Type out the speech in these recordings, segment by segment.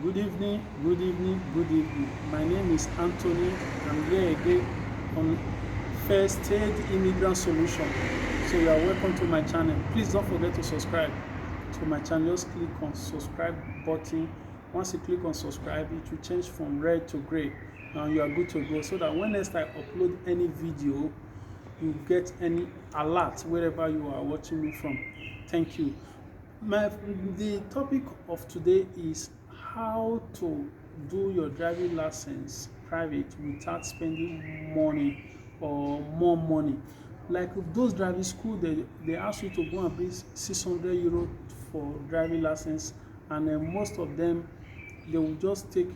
Good evening, good evening, good evening. My name is Anthony. I'm here again on First Aid Immigrant Solution. So you are welcome to my channel. Please don't forget to subscribe to my channel. Just click on subscribe button. Once you click on subscribe, it will change from red to gray, and you are good to go. So that when next I upload any video, you get any alert wherever you are watching me from. Thank you. The topic of today is how to do your driving license private without spending money or more money. Like those driving school, they ask you to go and pay 600 euro for driving license, and most of them they will just take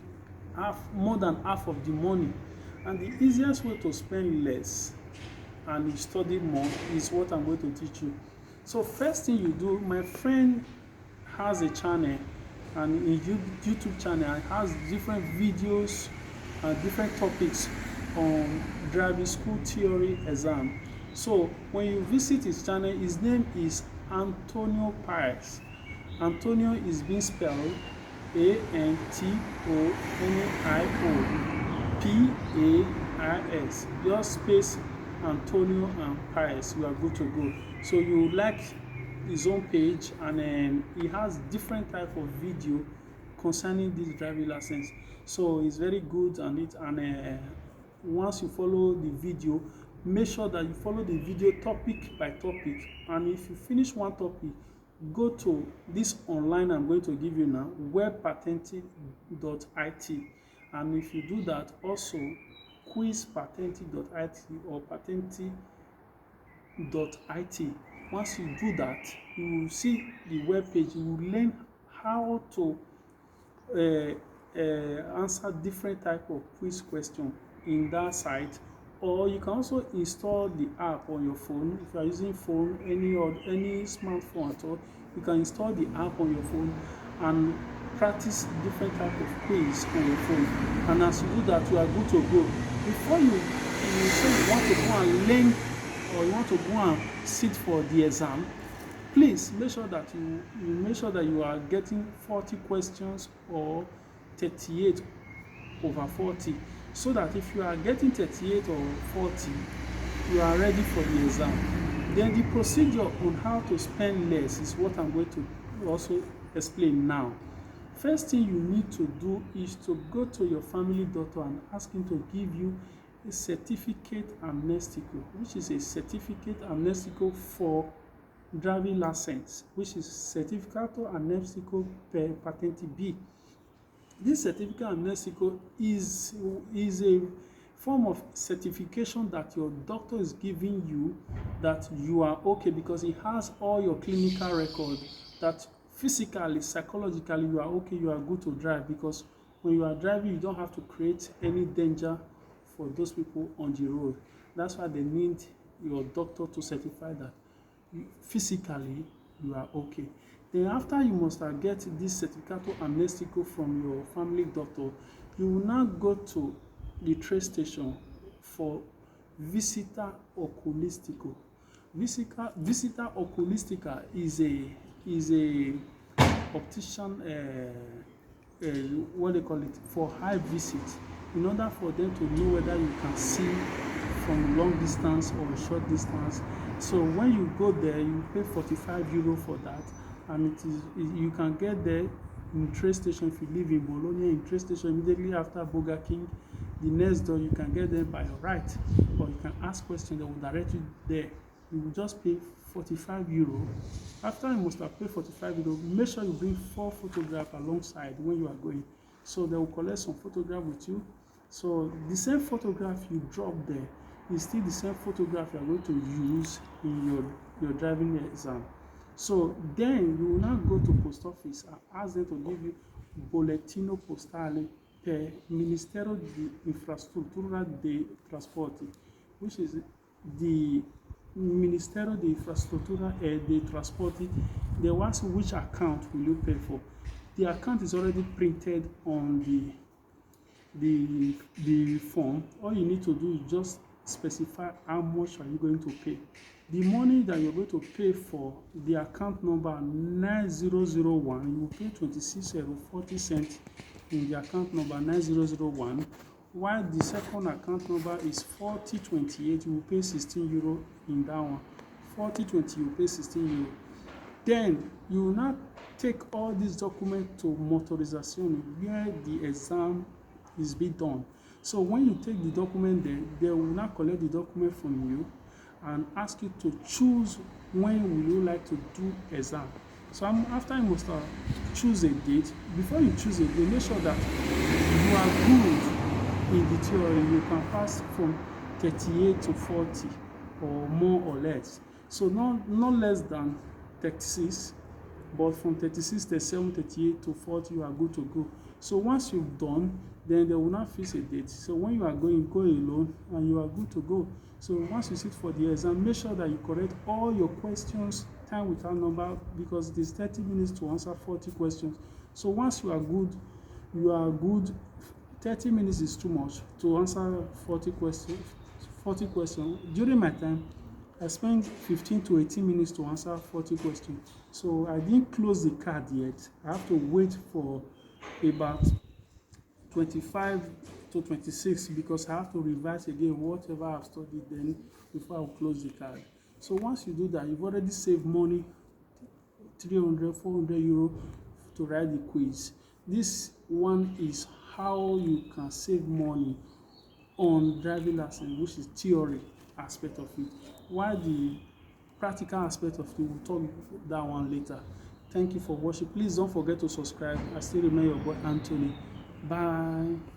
more than half of the money. And the easiest way to spend less and you study more is what I'm going to teach you. So first thing you do, my friend has a channel, and in YouTube channel has different videos and different topics on driving school theory exam. So when you visit his channel, his name is Antonio Paez. Antonio is being spelled Antonio Paez. Just space Antonio and Paez. You are good to go. So you like his own page, and he has different type of video concerning this driving license. So it's very good on it. And once you follow the video, make sure that you follow the video topic by topic. And if you finish one topic, go to this online I'm going to give you now, patente.it. And if you do that, also quiz patente.it or patente.it. Once you do that, you will see the web page. You will learn how to answer different type of quiz question in that site. Or you can also install the app on your phone. If you are using phone, any smartphone at all, you can install the app on your phone and practice different type of quiz on your phone. And as you do that, you are good to go. Before you say you want to go and learn, or you want to go and sit for the exam, please make sure that you are getting 40 questions or 38 over 40, so that if you are getting 38 or 40, you are ready for the exam. Then the procedure on how to spend less is what I'm going to also explain now. First thing you need to do is to go to your family doctor and ask him to give you a certificate amnestico, which is a certificate amnestico for driving license, which is certificato amnestico per patente B. This certificate amnestico is a form of certification that your doctor is giving you that you are okay, because it has all your clinical record, that physically, psychologically you are okay, you are good to drive. Because when you are driving, you don't have to create any danger for those people on the road. That's why they need your doctor to certify that physically you are okay. Then after you must get this certificato amnestico from your family doctor, you will now go to the train station for visita oculistico. Visita oculistica is a optician, what they call it, for high visit, in order for them to know whether you can see from long distance or short distance. So when you go there, you pay 45 euro for that, and you can get there in train station. If you live in Bologna, in train station immediately after Burger King, the next door, you can get there by your right, or you can ask questions that will direct you there. You will just pay 45 euro. After you must have paid 45 euro, make sure you bring 4 photographs alongside when you are going. So they will collect some photograph with you. So the same photograph you drop there is still the same photograph you are going to use in your driving exam. So then you will now go to post office and ask them to give you bollettino postale per Ministero di Infrastruttura dei Trasporti, which is the Ministero di Infrastruttura e dei Trasporti. They will ask you which account will you pay for. The account is already printed on the form. All you need to do is just specify how much are you going to pay. The money that you're going to pay for the account number 9001, you will pay 26.40 in the account number 9001, while the second account number is 4028, you will pay 16 euro in that one. 4020, you will pay 16 euro. Then you will now take all these documents to motorization where the exam is being done. So when you take the document there, they will now collect the document from you and ask you to choose when will you like to do exam. So after you must choose a date. Before you choose a date, make sure that you are good in the theory. You can pass from 38 to 40 or more or less. So not less than 36, but from 36, 37, 38 to 40, you are good to go. So once you've done, then they will not fix a date. So when you are going, go alone and you are good to go. So once you sit for the exam, make sure that you correct all your questions, time without number, because it is 30 minutes to answer 40 questions. So once you are good, you are good. 30 minutes is too much to answer 40 questions. During my time, I spent 15 to 18 minutes to answer 40 questions. So I didn't close the card yet. I have to wait for about 25 to 26 because I have to revise again whatever I've studied then before I'll close the card. So once you do that, you've already saved money, 300, 400 euro to write the quiz. This one is how you can save money on driving license, which is theory aspect of it, while the practical aspect of it, we'll talk that one later. Thank you for watching. Please don't forget to subscribe. I still remain your boy Anthony. Bye.